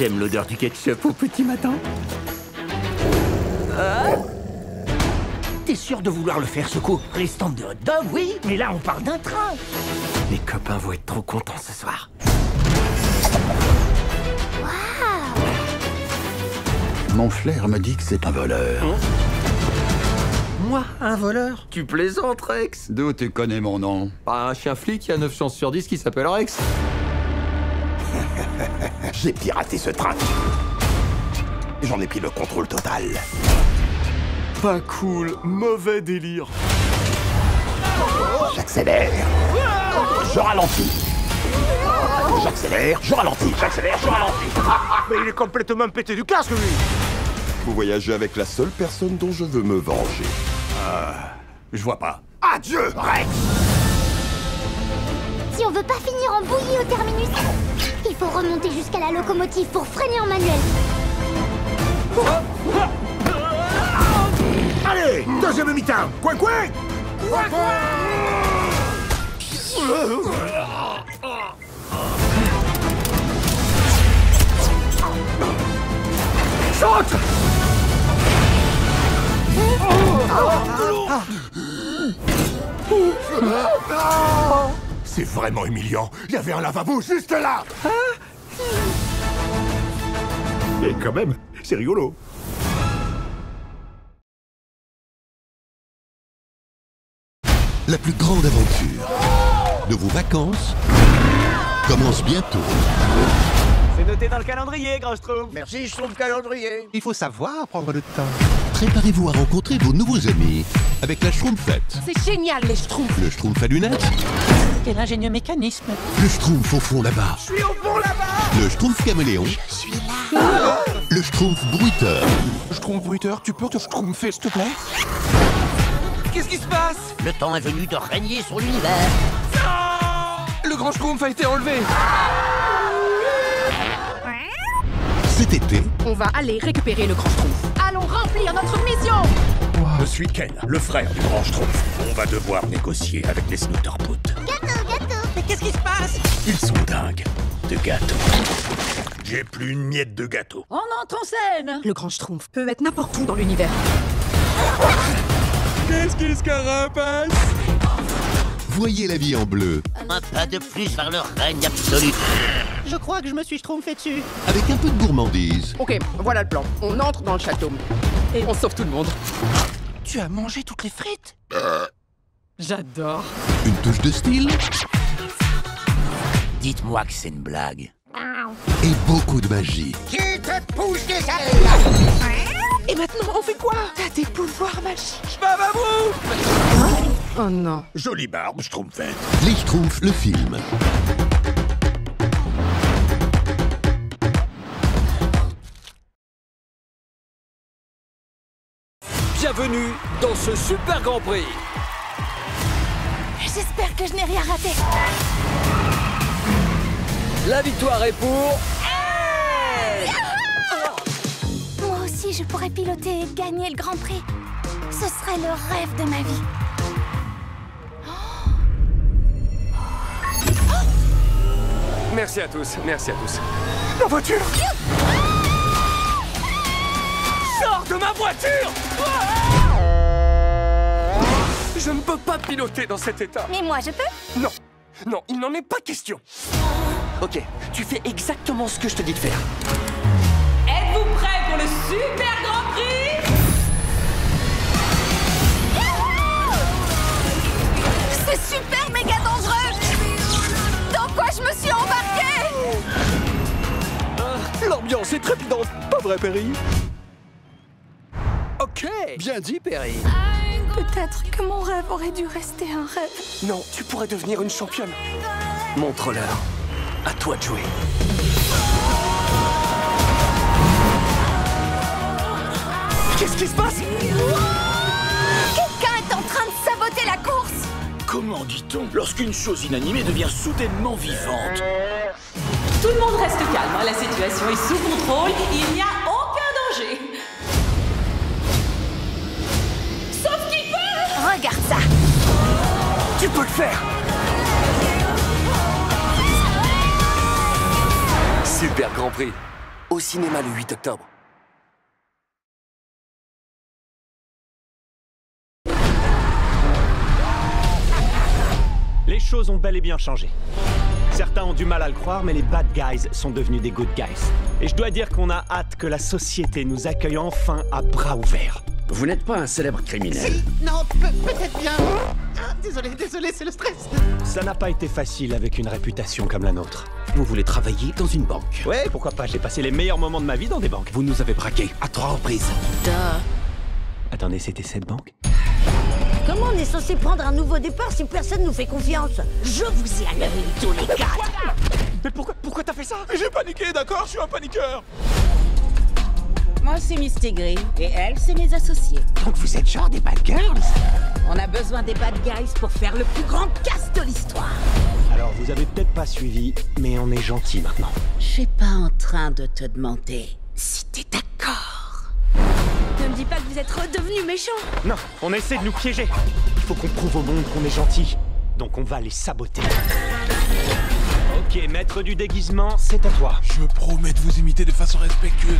J'aime l'odeur du ketchup au petit matin. T'es sûr de vouloir le faire, ce coup? Restant de hot dog, oui, mais là on parle d'un train. Les copains vont être trop contents ce soir. Mon flair me dit que c'est un voleur. Moi, un voleur? Tu plaisantes, Rex? D'où tu connais mon nom? Bah, un chien flic, il y a 9 chances sur 10 qui s'appelle Rex. J'ai piraté ce train. J'en ai pris le contrôle total. Pas cool, mauvais délire. J'accélère. Je ralentis. J'accélère, je ralentis. J'accélère, je ralentis. Mais il est complètement pété du casque, lui. Vous voyagez avec la seule personne dont je veux me venger. Je vois pas. Adieu, Rex! Si on veut pas finir en bouillie au terminus, il faut remonter jusqu'à la locomotive pour freiner en manuel. Allez, deuxième mi-temps. Coin, coin. Saute! C'est vraiment humiliant. Il y avait un lavabo juste là. Et quand même, c'est rigolo. La plus grande aventure de vos vacances commence bientôt. C'est noté dans le calendrier, Grand Schtroumpf. Merci, je trouve calendrier. Il faut savoir prendre le temps. Préparez-vous à rencontrer vos nouveaux amis avec la Schtroumpfette. C'est génial, les Schtroumpfs. Le Schtroumpf à lunettes. Quel ingénieux mécanisme. Le Schtroumpf au fond là-bas. Je suis au fond là-bas. Le Schtroumpf caméléon. Je suis là. Le Schtroumpf bruiteur. Schtroumpf bruiteur, tu peux te schtroumpfer, s'il te plaît? Qu'est-ce qui se passe? Le temps est venu de régner sur l'univers. Le grand Schtroumpf a été enlevé. Cet été, On va aller récupérer le grand Schtroumpf. Allons remplir notre mission. Je suis Ken, le frère du grand Schtroumpf. On va devoir négocier avec les Snooterpoots. Mais qu'est-ce qui se passe? Ils sont dingues de gâteaux. J'ai plus une miette de gâteau. On entre en scène. Le grand Schtroumpf peut être n'importe où dans l'univers. Qu'est-ce qu'il se carapace? voyez la vie en bleu. Un pas de plus vers le règne absolu. Je crois que je me suis schtroumpfé dessus. Avec un peu de gourmandise. Ok, voilà le plan. On entre dans le château. Et on sauve tout le monde. Tu as mangé toutes les frites? J'adore. Une touche de style. Dites-moi que c'est une blague. Et beaucoup de magie. Qui te pousse des ailes? Et maintenant, on fait quoi? T'as des pouvoirs magiques. Bababou! Oh non. Jolie barbe, Schtroumpfette. Les Schtroumpfs, le film. Bienvenue dans ce Super Grand Prix. J'espère que je n'ai rien raté. La victoire est pour... Moi aussi, je pourrais piloter et gagner le Grand Prix. Ce serait le rêve de ma vie. Merci à tous, merci à tous. Ma voiture! Sors de ma voiture! Je ne peux pas piloter dans cet état. Mais moi, je peux? Non, non, il n'en est pas question. Ok, tu fais exactement ce que je te dis de faire. Êtes-vous prêts pour le Super Grand Prix? C'est super méga dangereux! Dans quoi je me suis embarquée? L'ambiance est trépidante, pas vrai, Perry? Ok, bien dit, Perry. Peut-être que mon rêve aurait dû rester un rêve. Non, tu pourrais devenir une championne. Montre-leur. À toi de jouer. Qu'est-ce qui se passe? Quelqu'un est en train de saboter la course! Comment dit-on lorsqu'une chose inanimée devient soudainement vivante? Tout le monde reste calme, hein. La situation est sous contrôle, il n'y a aucun danger. Sauf qu'il peut! Regarde ça! Tu peux le faire! Super Grand Prix. au cinéma le 8 octobre. Les choses ont bel et bien changé. Certains ont du mal à le croire, mais les bad guys sont devenus des good guys. Et je dois dire qu'on a hâte que la société nous accueille enfin à bras ouverts. Vous n'êtes pas un célèbre criminel. Si, non, peut-être bien. Ah, désolé, c'est le stress. Ça n'a pas été facile avec une réputation comme la nôtre. Vous voulez travailler dans une banque? Ouais, pourquoi pas, j'ai passé les meilleurs moments de ma vie dans des banques. Vous nous avez braqués à 3 reprises. Attendez, c'était cette banque? Comment on est censé prendre un nouveau départ si personne nous fait confiance? Je vous ai à l'œil tous les quatre. Mais pourquoi t'as fait ça? J'ai paniqué, d'accord? Je suis un paniqueur. Moi, c'est Misty Green, et elle, c'est mes associés. Donc vous êtes genre des bad girls? On a besoin des bad guys pour faire le plus grand casse de l'histoire. Alors, vous avez peut-être pas suivi, mais on est gentil maintenant. Je suis pas en train de te demander si t'es d'accord. Ne me dis pas que vous êtes redevenus méchants. Non, on essaie de nous piéger. Il faut qu'on prouve au monde qu'on est gentil. Donc on va les saboter. Ok, maître du déguisement, c'est à toi. Je promets de vous imiter de façon respectueuse.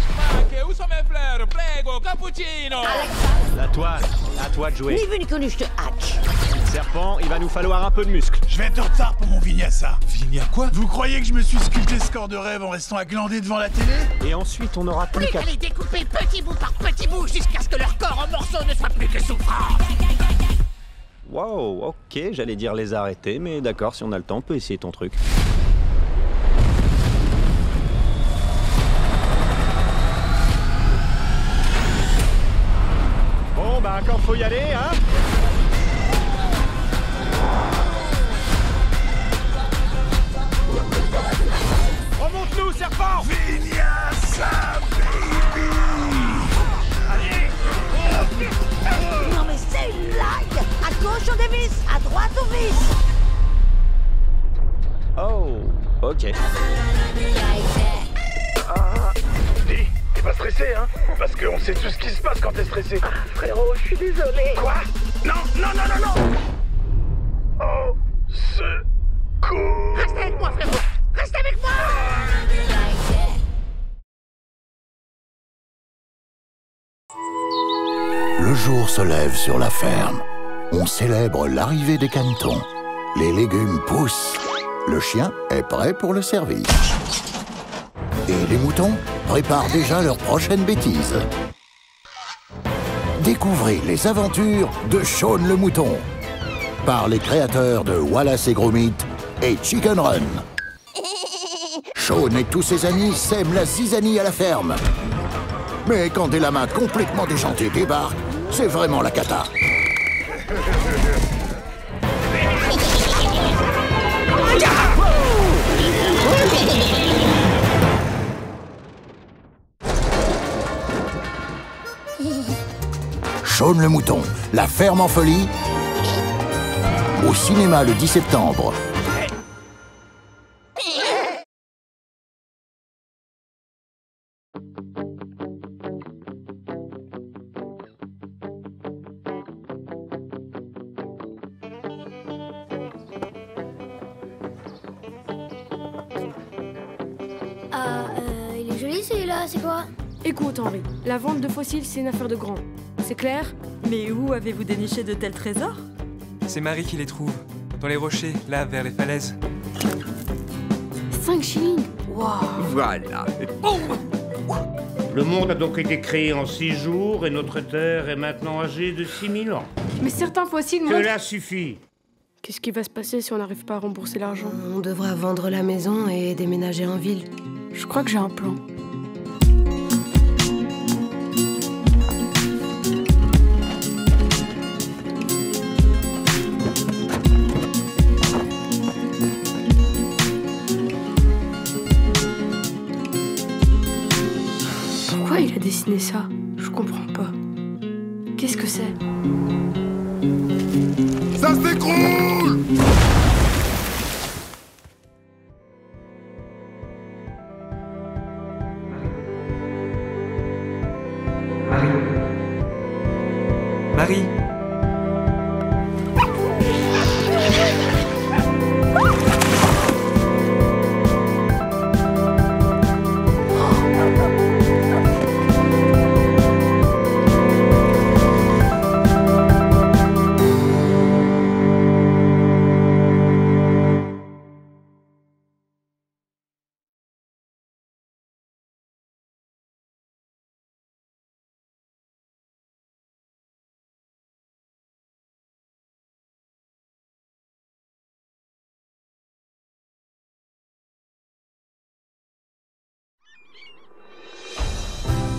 Où sont mes fleurs? Prego, cappuccino. À toi de jouer. Ni vu ni connu, je te hack. Serpent, il va nous falloir un peu de muscle. Je vais être en retard pour mon vinyasa. Vigna quoi? Vous croyez que je me suis sculpté ce corps de rêve en restant à glander devant la télé? Et ensuite, on aura plus qu'à les découper petit bout par petit bout jusqu'à ce que leur corps en morceaux ne soit plus que souffrant. Wow, ok, j'allais dire les arrêter, mais d'accord, si on a le temps, on peut essayer ton truc. Bon, bah quand faut y aller, hein? Remonte-nous, serpent! Vinyasa, baby! Non mais c'est une blague. À gauche on dévisse, à droite on visse. Oh, ok. Dis, t'es pas stressé, hein? Parce qu'on sait tout ce qui se passe quand t'es stressé. Frérot, je suis désolé. Quoi? Non! Oh, secours! Reste avec moi, frérot. Reste avec moi. Le jour se lève sur la ferme. On célèbre l'arrivée des canetons. Les légumes poussent. Le chien est prêt pour le service. Et les moutons préparent déjà leur prochaine bêtise. Découvrez les aventures de Shaun le mouton par les créateurs de Wallace et Gromit et Chicken Run. Shaun et tous ses amis sèment la zizanie à la ferme. Mais quand des lamas complètement déjantés débarquent, c'est vraiment la cata. Shaun le mouton, la ferme en folie, au cinéma le 10 septembre. Il est joli celui-là, c'est quoi? Écoute Henri, la vente de fossiles c'est une affaire de grand. C'est clair? Mais où avez-vous déniché de tels trésors? C'est Marie qui les trouve. Dans les rochers, là, vers les falaises. 5 shillings. Waouh. Voilà. Le monde a donc été créé en 6 jours et notre Terre est maintenant âgée de 6000 ans. Mais certains fossiles... Cela suffit. Qu'est-ce qui va se passer si on n'arrive pas à rembourser l'argent? On devra vendre la maison et déménager en ville. Je crois que j'ai un plan. Pourquoi il a dessiné ça? Je comprends pas. Qu'est-ce que c'est? Ça s'écroule! Marie.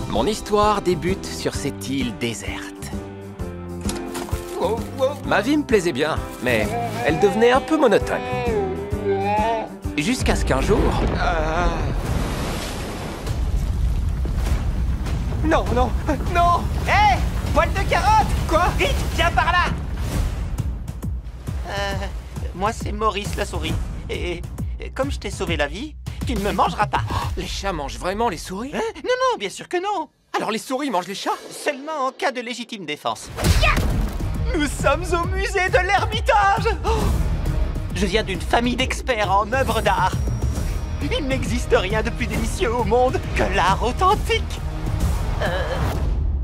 Mon histoire débute sur cette île déserte. Ma vie me plaisait bien, mais elle devenait un peu monotone. Jusqu'à ce qu'un jour... Non, non, non! Hé! Poil de carotte! Quoi? Vite, viens par là! Moi c'est Maurice la souris. Et comme je t'ai sauvé la vie, tu ne me mangeras pas. Les chats mangent vraiment les souris? Non, non, bien sûr que non. Alors les souris mangent les chats? Seulement en cas de légitime défense. Nous sommes au musée de l'Ermitage. Je viens d'une famille d'experts en œuvres d'art. Il n'existe rien de plus délicieux au monde que l'art authentique.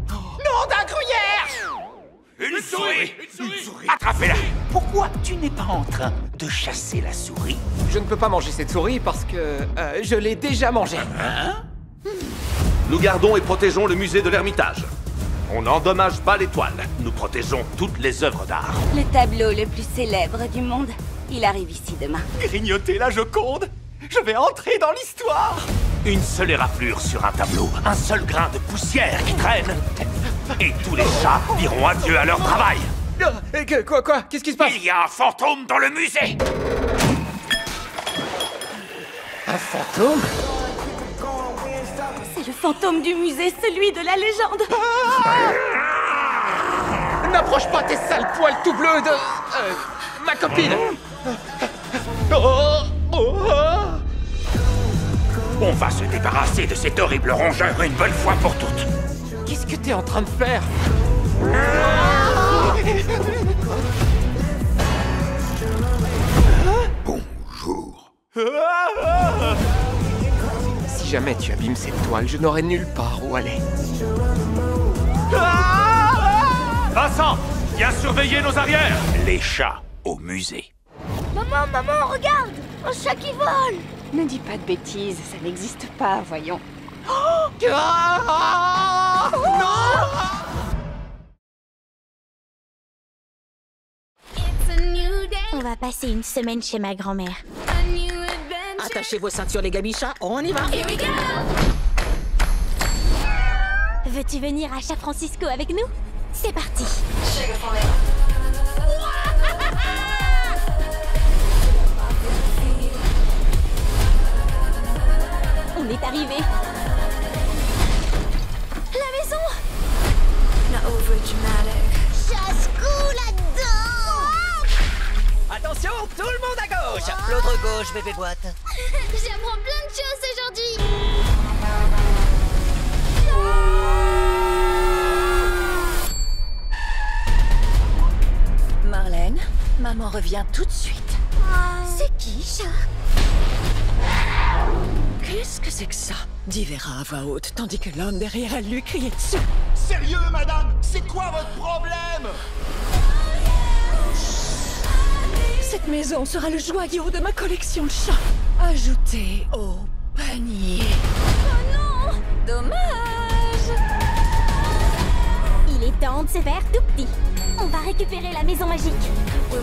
Nom d'un gruyère! Une souris! Une souris! Attrapez-la! Pourquoi tu n'es pas en train de chasser la souris? Je ne peux pas manger cette souris parce que je l'ai déjà mangée. Hein? Nous gardons et protégeons le musée de l'Ermitage. On n'endommage pas l'étoile. Nous protégeons toutes les œuvres d'art. Le tableau le plus célèbre du monde. Il arrive ici demain. Grignoter la Joconde! Je vais entrer dans l'histoire! Une seule éraflure sur un tableau, un seul grain de poussière qui traîne. Et tous les chats diront adieu à leur travail. Quoi? Qu'est-ce qui se passe? Il y a un fantôme dans le musée! Un fantôme? C'est le fantôme du musée, celui de la légende. N'approche pas tes sales poils tout bleus de... ma copine. On va se débarrasser de cet horrible rongeur une bonne fois pour toutes. Qu'est-ce que t'es en train de faire? Bonjour. Si jamais tu abîmes cette toile, je n'aurai nulle part où aller. Vincent, viens surveiller nos arrières. Les chats au musée. Maman, regarde! Un chat qui vole! Ne dis pas de bêtises, ça n'existe pas, voyons. On va passer une semaine chez ma grand-mère. Attachez vos ceintures, les gabichas, on y va! Veux-tu venir à San Francisco avec nous? C'est parti! On est arrivé. La maison. Chasse-cou là-dedans. Attention, tout le monde à gauche. L'autre gauche, bébé boîte. J'apprends plein de choses aujourd'hui. Marlène, maman revient tout de suite. C'est qui, chat? Qu'est-ce que c'est que ça? Dit Vera à voix haute, tandis que l'homme derrière elle lui criait dessus. Sérieux, madame? C'est quoi votre problème? Cette maison sera le joyau de ma collection de chats. Ajoutez au panier. Oh non! Dommage! Il est temps de se faire tout petit. On va récupérer la maison magique. Oh,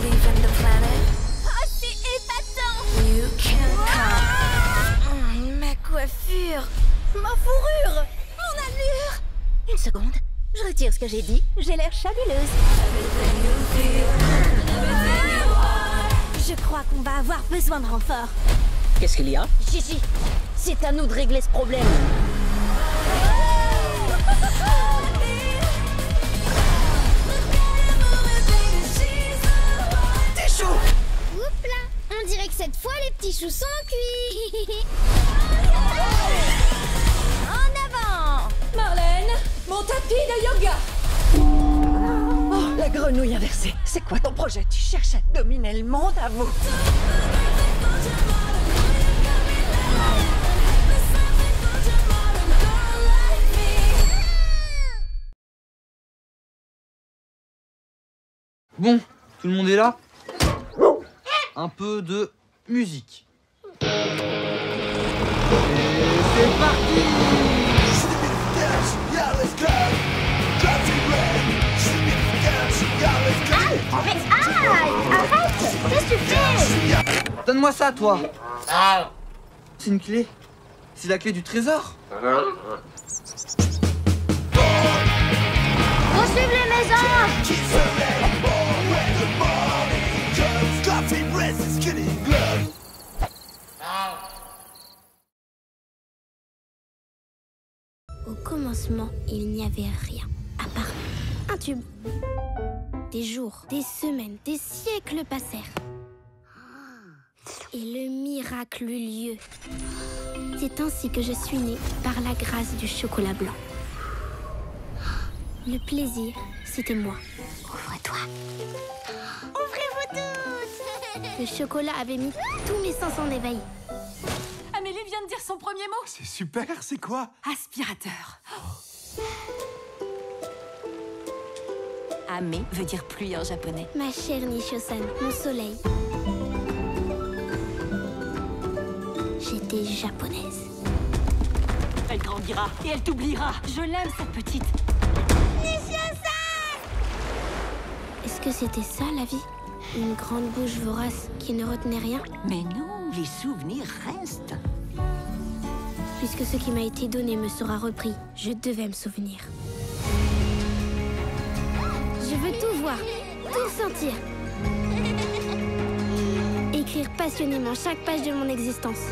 c'est épatant! Ma coiffure, ma fourrure, mon allure. Une seconde, je retire ce que j'ai dit. J'ai l'air fabuleuse. Je crois qu'on va avoir besoin de renfort. Qu'est-ce qu'il y a? Gigi, c'est à nous de régler ce problème. T'es chaud! Oups là, on dirait que cette fois les petits choux sont cuits. En avant! Marlène, mon tapis de yoga! Oh, la grenouille inversée. C'est quoi ton projet? Tu cherches à dominer le monde à vous? Bon, tout le monde est là? Un peu de musique. Et c'est parti! Arrête! Qu'est-ce que tu fais? Donne-moi ça, toi! C'est une clé? C'est la clé du trésor. Poursuivez les maisons! Au commencement, il n'y avait rien, à part un tube. Des jours, des semaines, des siècles passèrent. Et le miracle eut lieu. C'est ainsi que je suis née par la grâce du chocolat blanc. Le plaisir, c'était moi. Ouvre-toi. Ouvrez-vous tous. Le chocolat avait mis tous mes sens en éveil. Amélie vient de dire son premier mot. C'est super, c'est quoi? Aspirateur. Ame veut dire pluie en japonais. Ma chère Nisho-san, mon soleil. J'étais japonaise. Elle grandira et elle t'oubliera. Je l'aime, cette petite. Nisho-san! Est-ce que c'était ça, la vie? Une grande bouche vorace qui ne retenait rien? Mais non, les souvenirs restent. Puisque ce qui m'a été donné me sera repris, je devais me souvenir. Je veux tout voir, tout sentir. Écrire passionnément chaque page de mon existence.